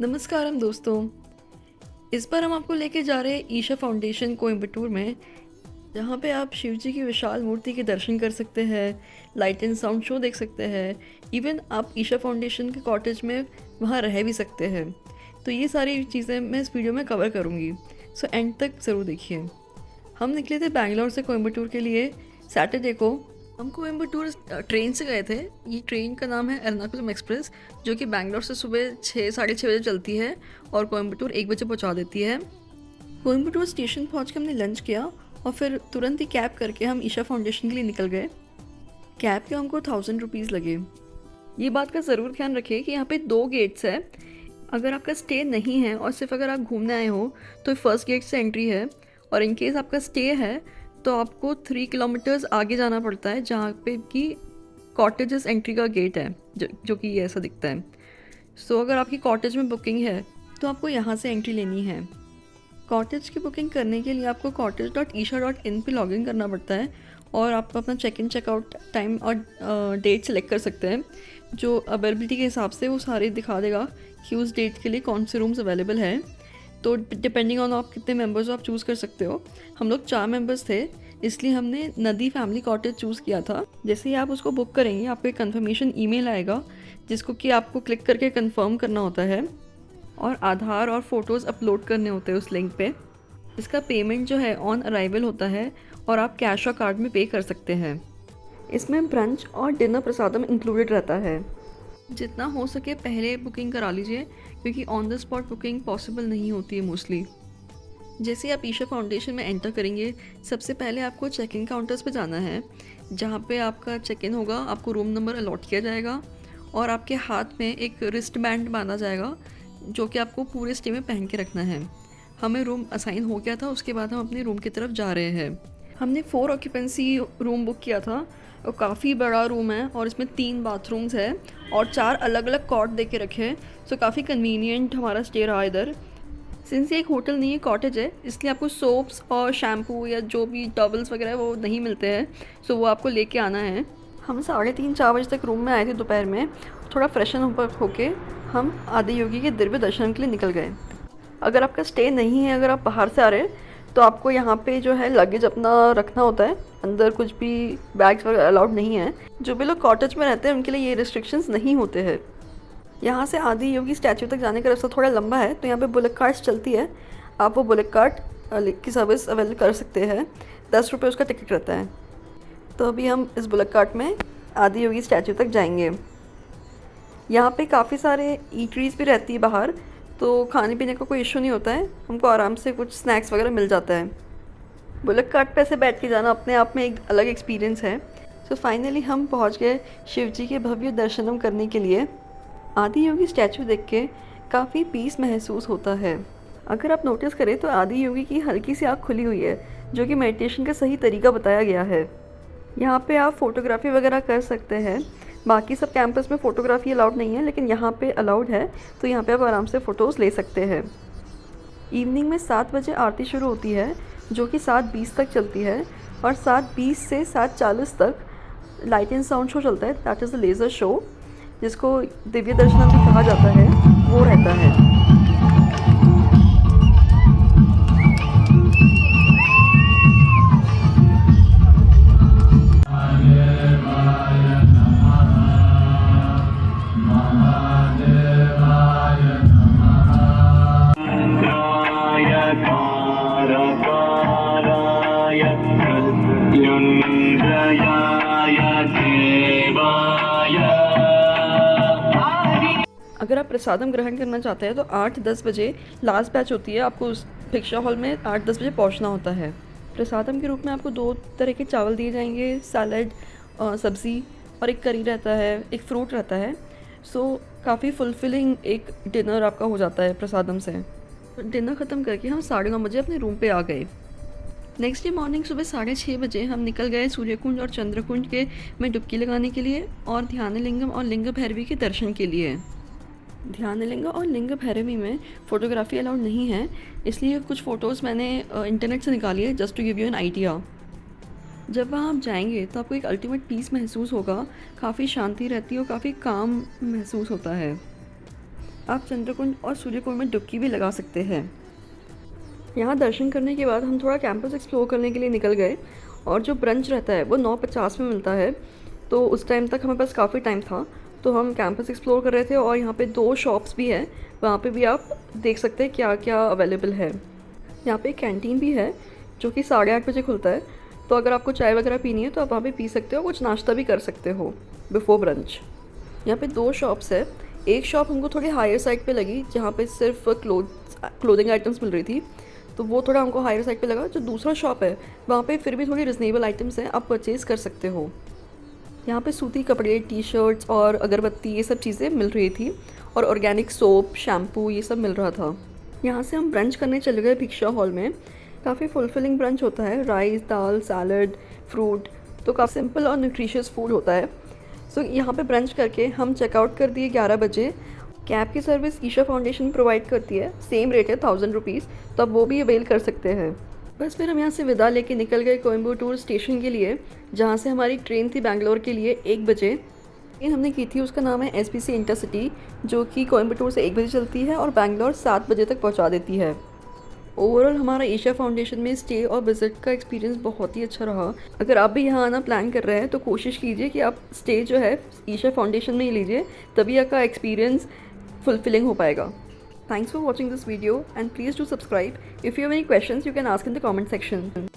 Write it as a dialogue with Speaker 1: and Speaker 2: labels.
Speaker 1: नमस्कारम दोस्तों। इस बार हम आपको लेके जा रहे हैं ईशा फाउंडेशन कोयम्बटूर में, जहाँ पे आप शिव जी की विशाल मूर्ति के दर्शन कर सकते हैं, लाइट एंड साउंड शो देख सकते हैं। इवन आप ईशा फाउंडेशन के कॉटेज में वहाँ रह भी सकते हैं। तो ये सारी चीज़ें मैं इस वीडियो में कवर करूँगी, सो एंड तक ज़रूर देखिए। हम निकले थे बैंगलोर से कोयम्बटूर के लिए सैटरडे को। हम कोयम्बटूर ट्रेन से गए थे। ये ट्रेन का नाम है एर्नाकुलम एक्सप्रेस, जो कि बैंगलोर से सुबह 6 साढ़े 6 बजे चलती है और कोयम्बटूर 1 बजे पहुंचा देती है। कोयम्बटूर स्टेशन पहुंच के हमने लंच किया और फिर तुरंत ही कैब करके हम ईशा फाउंडेशन के लिए निकल गए। कैब के हमको 1000 रुपीज़ लगे। ये बात का ज़रूर ध्यान रखिए कि यहाँ पे 2 गेट्स है। अगर आपका स्टे नहीं है और सिर्फ अगर आप घूमने आए हो तो फर्स्ट गेट से एंट्री है, और इन केस आपका स्टे है तो आपको 3 किलोमीटर्स आगे जाना पड़ता है, जहाँ पे कि कॉटेजेस एंट्री का गेट है, जो कि ये ऐसा दिखता है। सो अगर आपकी कॉटेज में बुकिंग है तो आपको यहाँ से एंट्री लेनी है। कॉटेज की बुकिंग करने के लिए आपको cottage.isha.in पे लॉगिन करना पड़ता है और आप अपना चेक इन चेकआउट टाइम और डेट सेलेक्ट कर सकते हैं। जो अवेलेबिलिटी के हिसाब से वो सारे दिखा देगा कि उस डेट के लिए कौन से रूम्स अवेलेबल हैं। तो डिपेंडिंग ऑन आप कितने मेंबर्स हो आप चूज़ कर सकते हो। हम लोग 4 मेंबर्स थे, इसलिए हमने नदी फैमिली कॉटेज चूज़ किया था। जैसे ही आप उसको बुक करेंगे आपको एक कन्फर्मेशन ईमेल आएगा, जिसको कि आपको क्लिक करके कंफर्म करना होता है और आधार और फोटोज़ अपलोड करने होते हैं उस लिंक पे। इसका पेमेंट जो है ऑन अराइवल होता है और आप कैश और कार्ड में पे कर सकते हैं। इसमें ब्रंच और डिनर प्रसादम इंक्लूडेड रहता है। जितना हो सके पहले बुकिंग करा लीजिए, क्योंकि on the spot booking possible नहीं होती है मोस्टली। जैसे आप ईशा फाउंडेशन में एंटर करेंगे, सबसे पहले आपको चेक इन काउंटर्स पे जाना है, जहाँ पे आपका चेक इन होगा। आपको रूम नंबर अलॉट किया जाएगा और आपके हाथ में एक रिस्ट बैंड बांधा जाएगा, जो कि आपको पूरे स्टे में पहन के रखना है। हमें रूम असाइन हो गया था, उसके बाद हम अपने रूम की तरफ जा रहे हैं। हमने 4 ऑक्यूपेंसी रूम बुक किया था और काफ़ी बड़ा रूम है और इसमें 3 बाथरूम्स है और 4 अलग अलग कॉट दे के रखे हैं। सो काफ़ी कन्वीनियंट हमारा स्टे रहा इधर। सिंस ये एक होटल नहीं है, कॉटेज है, इसलिए आपको सोप्स और शैम्पू या जो भी टॉवल्स वगैरह वो नहीं मिलते हैं। सो वो आपको लेके आना है। हम 3:30-4 बजे तक रूम में आए थे दोपहर में। थोड़ा फ्रेशन होके हम आदियोगी के दिव्य दर्शन के लिए निकल गए। अगर आपका स्टे नहीं है, अगर आप बाहर से आ रहे हैं, तो आपको यहाँ पे जो है लगेज अपना रखना होता है। अंदर कुछ भी बैग्स वगैरह अलाउड नहीं है। जो भी लोग कॉटेज में रहते हैं उनके लिए ये रिस्ट्रिक्शंस नहीं होते हैं। यहाँ से आदि योगी स्टैचू तक जाने का रास्ता थोड़ा लंबा है, तो यहाँ पे बुलेट कार्ट्स चलती है। आप वो बुलेट कार्ट की सर्विस अवेल कर सकते हैं। 10 रुपये उसका टिकट रहता है। तो अभी हम इस बुलेट कार्ट में आदि योगी स्टैचू तक जाएंगे। यहाँ पे काफ़ी सारे ईटरीज भी रहती है बाहर, तो खाने पीने का कोई इशू नहीं होता है। हमको आराम से कुछ स्नैक्स वगैरह मिल जाता है। बुलेट कार्ट पे ऐसे बैठ के जाना अपने आप में एक अलग एक्सपीरियंस है। सो फाइनली हम पहुँच गए शिव जी के भव्य दर्शनम करने के लिए। आदि योगी स्टैचू देख के काफ़ी पीस महसूस होता है। अगर आप नोटिस करें तो आदि योगी की हल्की सी आँख खुली हुई है, जो कि मेडिटेशन का सही तरीका बताया गया है। यहाँ पे आप फोटोग्राफी वगैरह कर सकते हैं। बाकी सब कैंपस में फ़ोटोग्राफी अलाउड नहीं है, लेकिन यहाँ पे अलाउड है, तो यहाँ पे आप आराम से फ़ोटोज़ ले सकते हैं। इवनिंग में 7 बजे आरती शुरू होती है, जो कि 7:20 तक चलती है, और 7:20 से 7:40 तक लाइट एंड साउंड शो चलता है। That is the laser show, जिसको दिव्य दर्शनम भी कहा जाता है, वो रहता है। अगर आप प्रसादम ग्रहण करना चाहते हैं तो 8-10 बजे लास्ट बैच होती है। आपको उस भिक्षा हॉल में 8-10 बजे पहुंचना होता है। प्रसादम के रूप में आपको 2 तरह के चावल दिए जाएंगे, सैलड, सब्ज़ी और एक करी रहता है, एक फ्रूट रहता है। सो काफ़ी फुलफिलिंग एक डिनर आपका हो जाता है प्रसादम से। डिनर ख़त्म करके हम 9:30 बजे अपने रूम पे आ गए। नेक्स्ट डे मॉर्निंग सुबह 6:30 बजे हम निकल गए सूर्यकुंज और चंद्रकुंज के में डुबकी लगाने के लिए और ध्यानलिंगम और लिंग भैरवी के दर्शन के लिए। ध्यानलिंग और लिंग भैरवी में फ़ोटोग्राफी अलाउड नहीं है, इसलिए कुछ फ़ोटोज़ मैंने इंटरनेट से निकाली है, just to give you an idea. जब वहाँ आप जाएंगे तो आपको एक अल्टीमेट पीस महसूस होगा। काफ़ी शांति रहती है और काफ़ी काम महसूस होता है। आप चंद्रकुंज और सूर्यकुंड में डुबकी भी लगा सकते हैं। यहाँ दर्शन करने के बाद हम थोड़ा कैंपस एक्सप्लोर करने के लिए निकल गए, और जो ब्रंच रहता है वो 9:50 में मिलता है, तो उस टाइम तक हमारे पास काफ़ी टाइम था, तो हम कैंपस एक्सप्लोर कर रहे थे। और यहाँ पे 2 शॉप्स भी हैं, वहाँ पे भी आप देख सकते हैं क्या क्या अवेलेबल है। यहाँ पे एक कैंटीन भी है जो कि 8:30 बजे खुलता है, तो अगर आपको चाय वगैरह पीनी है तो आप वहाँ पे पी सकते हो, कुछ नाश्ता भी कर सकते हो बिफोर ब्रंच। यहाँ पे 2 शॉप्स है। एक शॉप हमको थोड़ी हायर साइड पे लगी, जहाँ पे सिर्फ क्लोथिंग आइटम्स मिल रही थी, तो वो थोड़ा हमको हायर साइड पे लगा। जो दूसरा शॉप है वहाँ पे फिर भी थोड़ी रिजनेबल आइटम्स हैं, आप परचेज़ कर सकते हो। यहाँ पे सूती कपड़े, टी-शर्ट्स और अगरबत्ती ये सब चीज़ें मिल रही थी, और ऑर्गेनिक सोप, शैम्पू ये सब मिल रहा था। यहाँ से हम ब्रंच करने चले गए भिक्षा हॉल में। काफ़ी फुलफिलिंग ब्रंच होता है, राइस, दाल, सैलड, फ्रूट, तो काफ़ी सिंपल और न्यूट्रिशियस फूड होता है। सो यहाँ पे ब्रंच करके हम चेकआउट कर दिए 11 बजे। कैब की सर्विस ईशा फाउंडेशन प्रोवाइड करती है, सेम रेट है 1000 रुपीज़, तो आप वो भी अवेल कर सकते हैं। बस फिर हम यहाँ से विदा लेके निकल गए कोयम्बटूर स्टेशन के लिए, जहाँ से हमारी ट्रेन थी बैंगलोर के लिए 1 बजे। ट्रेन हमने की थी उसका नाम है SBC इंटरसिटी, जो कि कोयम्बटूर से 1 बजे चलती है और बैंगलोर 7 बजे तक पहुँचा देती है। ओवरऑल हमारा ईशा फाउंडेशन में स्टे और विज़िट का एक्सपीरियंस बहुत ही अच्छा रहा। अगर आप भी यहाँ आना प्लान कर रहे हैं तो कोशिश कीजिए कि आप स्टे जो है ईशा फाउंडेशन में ही लीजिए, तभी आपका एक्सपीरियंस फुलफिलिंग हो पाएगा। Thanks for watching this video, and please do subscribe. If you have any questions, you can ask in the comment section.